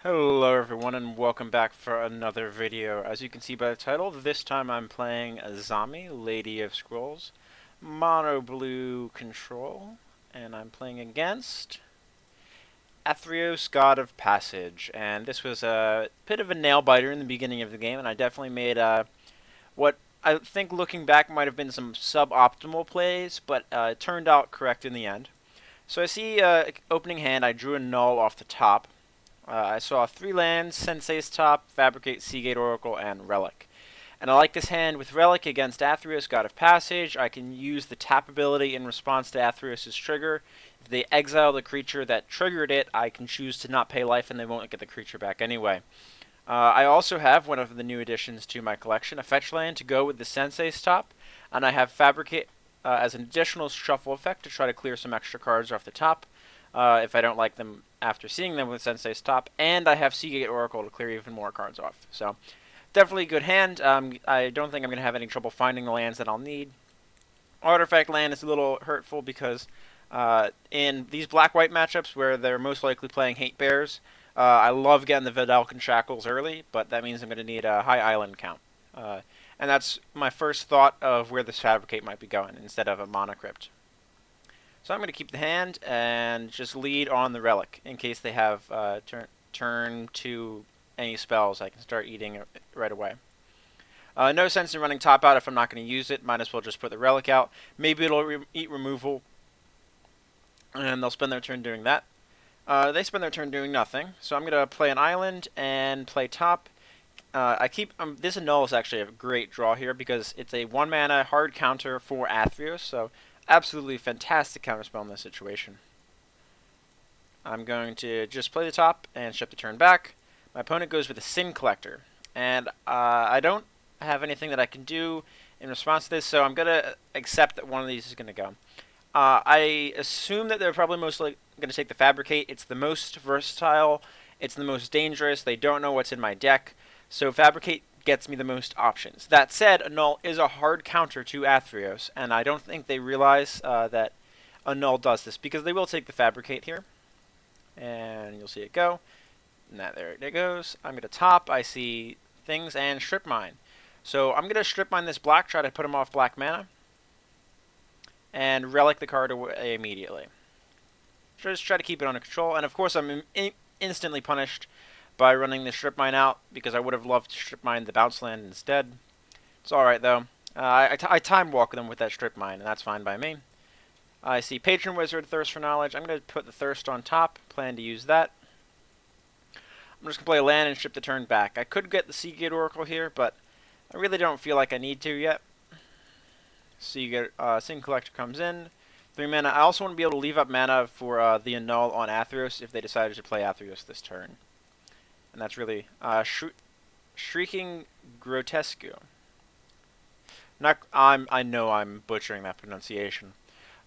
Hello everyone and welcome back for another video. As you can see by the title, this time I'm playing Azami, Lady of Scrolls, mono blue control, and I'm playing against Athreos, God of Passage. And this was a bit of a nail biter in the beginning of the game, and I definitely made what I think looking back might have been some suboptimal plays, but it turned out correct in the end. So I see opening hand, I drew a null off the top. I saw 3 lands, Sensei's Top, Fabricate, Seagate Oracle, and Relic. And I like this hand with Relic against Athreos, God of Passage. I can use the tap ability in response to Athreos' trigger. If they exile the creature that triggered it, I can choose to not pay life and they won't get the creature back anyway. I also have one of the new additions to my collection, a fetch land to go with the Sensei's Top, and I have Fabricate as an additional shuffle effect to try to clear some extra cards off the top if I don't like them after seeing them with Sensei's Top, and I have Seagate Oracle to clear even more cards off. So definitely a good hand. I don't think I'm going to have any trouble finding the lands that I'll need. Artifact land is a little hurtful because in these black-white matchups where they're most likely playing Hate Bears, I love getting the Vidalcan Shackles early, but that means I'm going to need a high island count. And that's my first thought of where this Fabricate might be going instead of a Mana Crypt. So I'm going to keep the hand and just lead on the Relic in case they have turn to any spells. I can start eating it right away. No sense in running top out if I'm not going to use it. Might as well just put the Relic out. Maybe it'll eat removal, and they'll spend their turn doing that. They spend their turn doing nothing, so I'm going to play an island and play top. This Annul is actually a great draw here because it's a 1-mana hard counter for Athreos, so absolutely fantastic counterspell in this situation. I'm going to just play the top and ship the turn back. My opponent goes with a Sin Collector, and I don't have anything that I can do in response to this, so I'm going to accept that one of these is going to go. I assume that they're probably most likely going to take the Fabricate. It's the most versatile. It's the most dangerous. They don't know what's in my deck, so Fabricate gets me the most options. That said, Annul is a hard counter to Athreos, and I don't think they realize that Annul does this, because they will take the Fabricate here. And you'll see it go. And there it goes. I'm going to top. I see things and Strip Mine. So I'm going to Strip Mine this black, try to put him off black mana, and Relic the card away immediately. Just try to keep it under control, and of course I'm instantly punished by running the Strip Mine out, because I would have loved to Strip Mine the bounce land instead. It's alright though. I time walk them with that Strip Mine, and that's fine by me. I see Patron Wizard, Thirst for Knowledge. I'm going to put the Thirst on top, plan to use that. I'm just going to play a land and strip the turn back. I could get the Seagate Oracle here, but I really don't feel like I need to yet. Seagate Sin Collector comes in. 3 mana. I also want to be able to leave up mana for the Annul on Athreos if they decided to play Athreos this turn. And that's really Shrieking Grotesque. I know I'm butchering that pronunciation.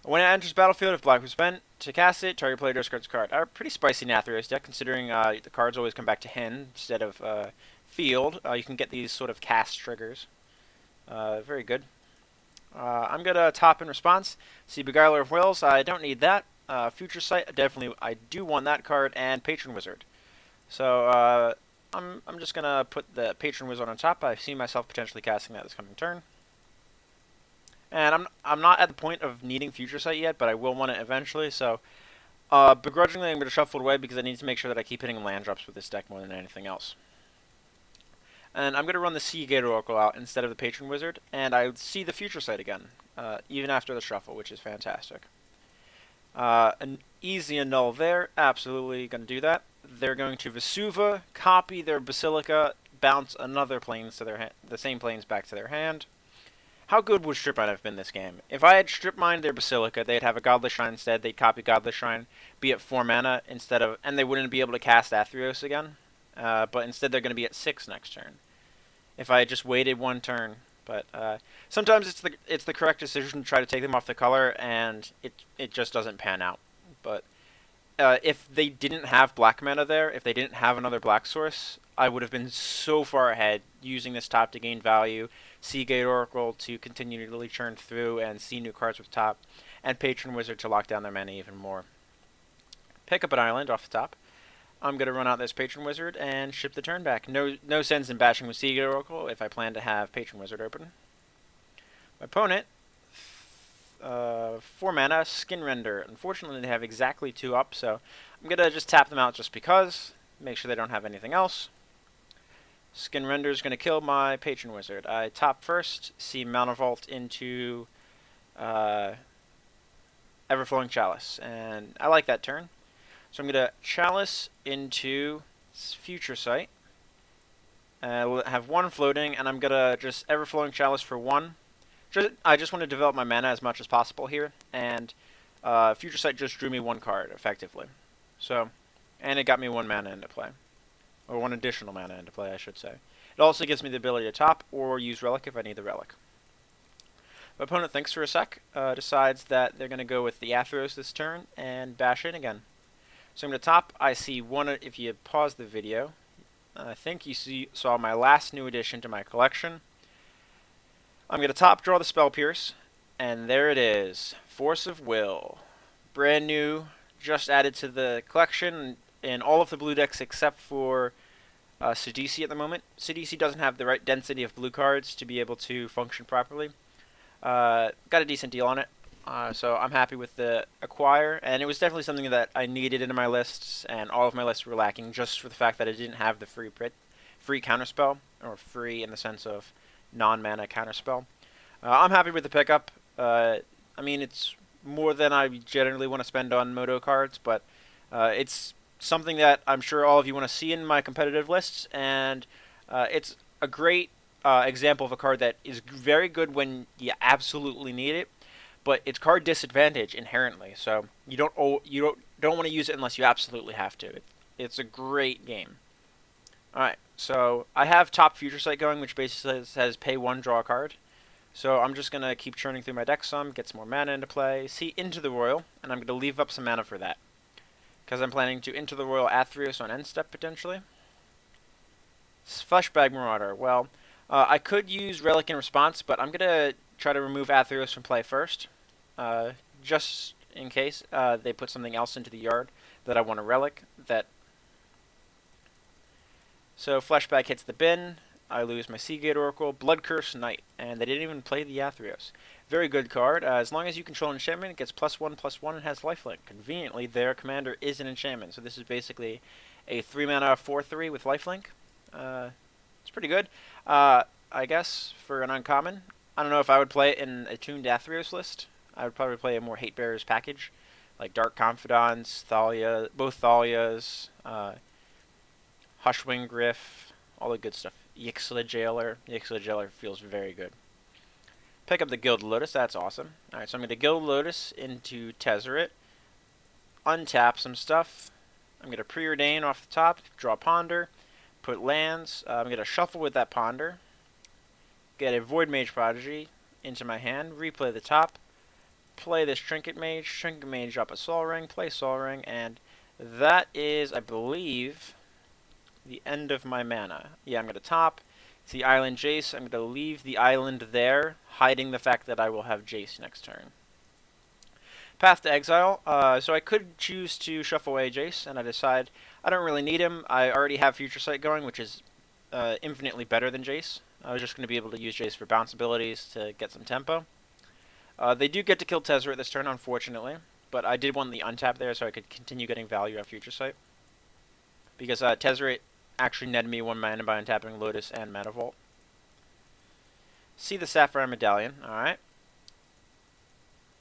When it enters battlefield, if black was spent to cast it, target player discards a card. A pretty spicy Athreos deck, considering the cards always come back to hand instead of field. You can get these sort of cast triggers. Very good. I'm going to top in response. See Beguiler of Wills. I don't need that. Future Sight, definitely I do want that card, and Patron Wizard. So I'm just going to put the Patron Wizard on top. I see myself potentially casting that this coming turn. And I'm not at the point of needing Future Sight yet, but I will want it eventually. So begrudgingly, I'm going to shuffle it away because I need to make sure that I keep hitting land drops with this deck more than anything else. And I'm going to run the Seagate Oracle out instead of the Patron Wizard, and I see the Future Sight again, even after the shuffle, which is fantastic. An easy Annul there, absolutely going to do that. They're going to Vesuva, copy their Basilica, bounce another planes to their the same planes back to their hand. How good would Strip Mine have been this game? If I had Strip Mined their Basilica, they'd have a Godless Shrine instead. They'd copy Godless Shrine, be at 4 mana instead of, and they wouldn't be able to cast Athreos again. But instead they're going to be at 6 next turn. If I had just waited 1 turn, but sometimes it's the correct decision to try to take them off the color, and it just doesn't pan out. But if they didn't have black mana there, if they didn't have another black source, I would have been so far ahead using this top to gain value, Seagate Oracle to continually churn through and see new cards with top, and Patron Wizard to lock down their mana even more. Pick up an island off the top. I'm going to run out this Patron Wizard and ship the turn back. No sense in bashing with Seagate Oracle if I plan to have Patron Wizard open. My opponent, 4 mana, Skin Render. Unfortunately, they have exactly 2 up, so I'm going to just tap them out just because. Make sure they don't have anything else. Skin Render is going to kill my Patron Wizard. I top first, see Mana Vault into Everflowing Chalice, and I like that turn. So I'm going to Chalice into Future Sight. We'll have 1 floating, and I'm going to just Everflowing Chalice for 1. I just want to develop my mana as much as possible here, and Future Sight just drew me 1 card, effectively. So, and it got me 1 mana into play. Or 1 additional mana into play, I should say. It also gives me the ability to top or use Relic if I need the Relic. My opponent thinks for a sec, decides that they're going to go with the Athreos this turn, and bash in again. So I'm going to top. I see one, if you pause the video, I think you saw my last new addition to my collection. I'm going to top draw the Spell Pierce, and there it is. Force of Will. Brand new, just added to the collection in all of the blue decks except for Sidisi at the moment. Sidisi doesn't have the right density of blue cards to be able to function properly. Got a decent deal on it, so I'm happy with the acquire, and it was definitely something that I needed in my lists, and all of my lists were lacking just for the fact that I didn't have the free counterspell, or free in the sense of non-mana counterspell. I'm happy with the pickup. I mean, it's more than I generally want to spend on Moto cards, but it's something that I'm sure all of you want to see in my competitive lists, and it's a great example of a card that is very good when you absolutely need it, but it's card disadvantage inherently. So you don't want to use it unless you absolutely have to. It's a great game. All right, so I have top Future Sight going, which basically says pay 1, draw a card. So I'm just gonna keep churning through my deck some, get some more mana into play, see Into the Royal, and I'm gonna leave up some mana for that, because I'm planning to Into the Royal Athreos on end step potentially. Fleshbag Marauder. Well, I could use Relic in response, but I'm going to try to remove Athreos from play first, just in case they put something else into the yard that I want to Relic. So Fleshbag hits the bin, I lose my Seagate Oracle, Blood Curse Knight, and they didn't even play the Athreos. Very good card. As long as you control an enchantment, it gets +1/+1 and has lifelink. Conveniently, their commander is an enchantment, so this is basically a 3 mana 4/3 with lifelink. It's pretty good, I guess, for an uncommon. I don't know if I would play it in a tuned Athreos list. I would probably play a more Hate Bearers package, like Dark Confidants, Thalia, both Thalias, Hushwing Griff, all the good stuff. Yixla Jailer. Yixla Jailer feels very good. Pick up the Gilded Lotus. That's awesome. Alright, so I'm going to Gilded Lotus into Tezzeret. Untap some stuff. I'm going to Preordain off the top. Draw Ponder. Put lands. I'm going to shuffle with that Ponder. Get a Void Mage Prodigy into my hand. Replay the top. Play this Trinket Mage. Trinket Mage up a Sol Ring. Play Sol Ring. And that is, I believe, the end of my mana. Yeah, I'm going to top. It's the Island Jace. I'm going to leave the island there, hiding the fact that I will have Jace next turn. Path to Exile. So I could choose to shuffle away Jace, and I decide I don't really need him. I already have Future Sight going, which is infinitely better than Jace. I was just going to be able to use Jace for bounce abilities to get some tempo. They do get to kill Tezzeret this turn, unfortunately, but I did want the untap there so I could continue getting value out of Future Sight. Because Tezzeret actually netted me 1 mana by untapping Lotus and Mana Vault. See the Sapphire Medallion, alright.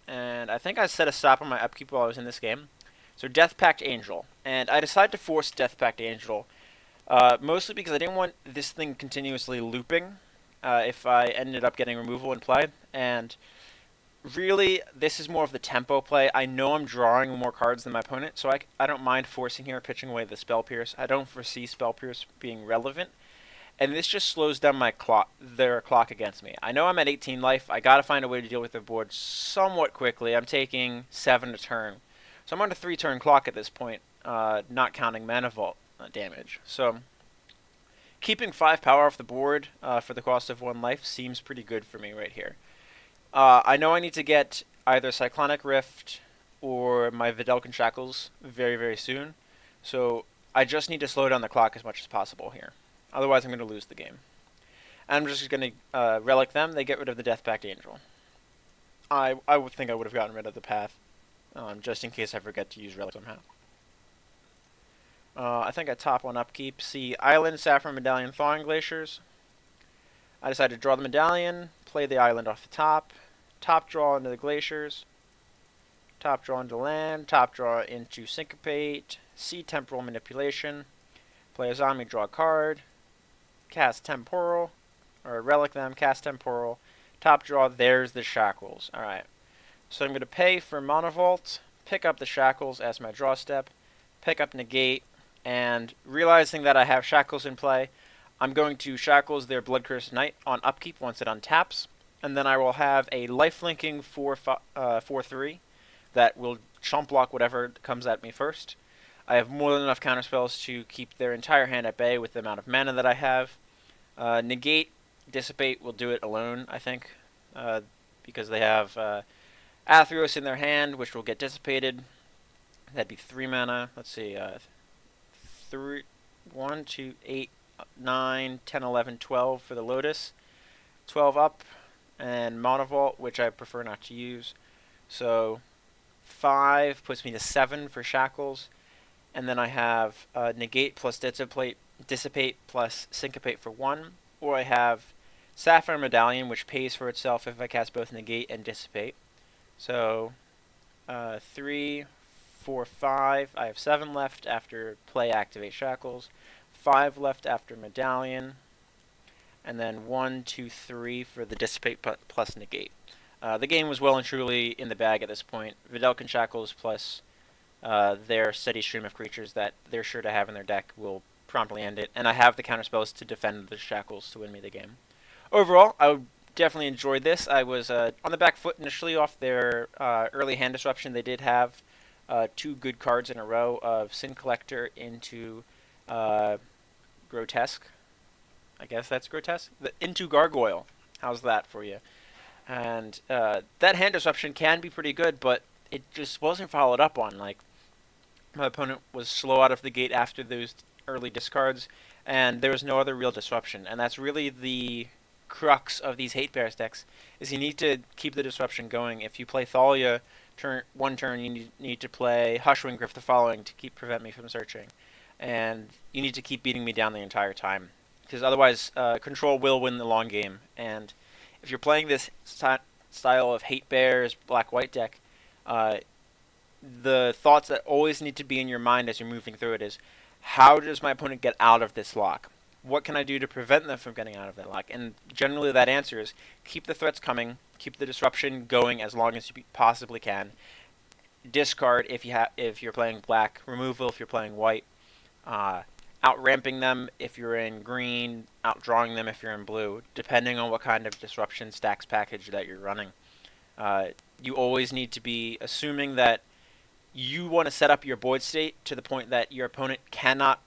And I think I set a stop on my upkeep while I was in this game. So Death Pact Angel. And I decided to force Death Pact Angel, mostly because I didn't want this thing continuously looping if I ended up getting removal in play. And really, this is more of the tempo play. I know I'm drawing more cards than my opponent, so I don't mind forcing here, pitching away the Spell Pierce. I don't foresee Spell Pierce being relevant. And this just slows down their clock against me. I know I'm at 18 life. I gotta find a way to deal with their board somewhat quickly. I'm taking 7 a turn. So I'm on a 3-turn clock at this point, not counting Mana Vault damage. So keeping 5 power off the board for the cost of 1 life seems pretty good for me right here. I know I need to get either Cyclonic Rift or my Videlkin Shackles very, very soon. So I just need to slow down the clock as much as possible here. Otherwise, I'm going to lose the game. I'm just going to relic them. They get rid of the Death Pact Angel. I would think I would have gotten rid of the Path, just in case I forget to use relic somehow. I think I top one upkeep. See, Island, Saffron Medallion, Thawing Glaciers. I decided to draw the Medallion, play the Island off the top draw into the Glaciers, top draw into land, top draw into Syncopate, see Temporal Manipulation, play Azami, draw a card, cast Temporal, or relic them, cast Temporal, top draw, there's the Shackles. Alright, so I'm going to pay for Monovault, pick up the Shackles as my draw step, pick up Negate, and realizing that I have Shackles in play, I'm going to Shackles their Bloodcursed Knight on upkeep once it untaps, and then I will have a lifelinking 4/3 that will chump block whatever comes at me first. I have more than enough counterspells to keep their entire hand at bay with the amount of mana that I have. Negate, Dissipate will do it alone, I think, because they have Athreos in their hand, which will get dissipated. That'd be 3 mana. Let's see, 1, 2, 8, 9, 10, 11, 12 for the Lotus. 12 up, and Monovault, which I prefer not to use. So 5 puts me to 7 for Shackles. And then I have Negate plus Dissipate plus Syncopate for 1. Or I have Sapphire Medallion, which pays for itself if I cast both Negate and Dissipate. So 3, 4, 5. I have 7 left after play Activate Shackles. 5 left after Medallion. And then 1, 2, 3 for the Dissipate plus Negate. The game was well and truly in the bag at this point. Vidalcan Shackles plus their steady stream of creatures that they're sure to have in their deck will promptly end it. And I have the counterspells to defend the Shackles to win me the game. Overall, I definitely enjoyed this. I was on the back foot initially off their early hand disruption. They did have 2 good cards in a row of Sin Collector into Grotesque. I guess that's Grotesque. Into Gargoyle. How's that for you? And that hand disruption can be pretty good, but it just wasn't followed up on. Like, my opponent was slow out of the gate after those early discards, and there was no other real disruption. And that's really the crux of these Hate Bears decks, is you need to keep the disruption going. If you play Thalia one turn, you need to play Hushwing Griff the following to prevent me from searching. And you need to keep beating me down the entire time, because otherwise Control will win the long game. And if you're playing this style of Hate Bears black-white deck, the thoughts that always need to be in your mind as you're moving through it is, how does my opponent get out of this lock? What can I do to prevent them from getting out of that lock? And generally that answer is, keep the threats coming, keep the disruption going as long as you possibly can. Discard if you're playing black, removal if you're playing white. Out-ramping them if you're in green, out-drawing them if you're in blue, depending on what kind of disruption stacks package that you're running. You always need to be assuming that you want to set up your board state to the point that your opponent cannot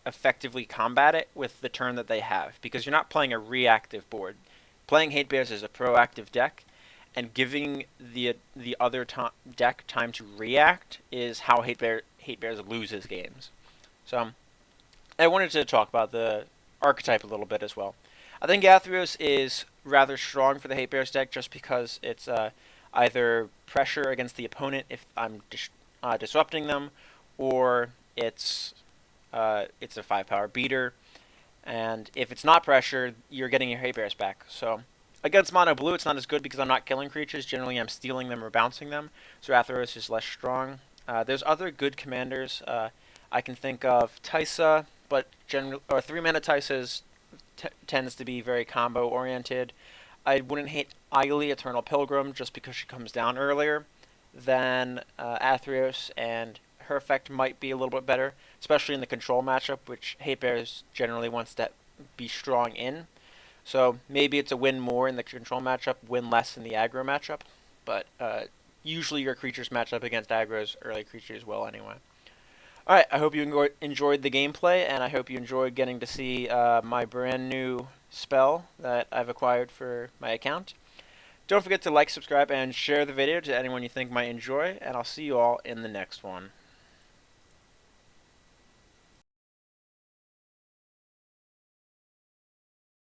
effectively combat it with the turn that they have, because you're not playing a reactive board. Playing Hate Bears is a proactive deck, and giving the other deck time to react is how Hate Bears loses games. So I wanted to talk about the archetype a little bit as well. I think Athreos is rather strong for the Hate Bears deck just because it's either pressure against the opponent if I'm disrupting them, or it's a 5-power beater, and if it's not pressure, you're getting your Hate Bears back. So against mono blue, it's not as good because I'm not killing creatures. Generally, I'm stealing them or bouncing them, so Athreos is less strong. There's other good commanders. I can think of Tysa, but 3-mana Tysa tends to be very combo oriented. I wouldn't hate Eily, Eternal Pilgrim, just because she comes down earlier than Athreos, and her effect might be a little bit better, especially in the control matchup, which Hate Bears generally wants to be strong in. So maybe it's a win more in the control matchup, win less in the aggro matchup, but usually your creatures match up against aggro's early creatures well anyway. Alright, I hope you enjoyed the gameplay, and I hope you enjoyed getting to see my brand new spell that I've acquired for my account. Don't forget to like, subscribe, and share the video to anyone you think might enjoy, and I'll see you all in the next one.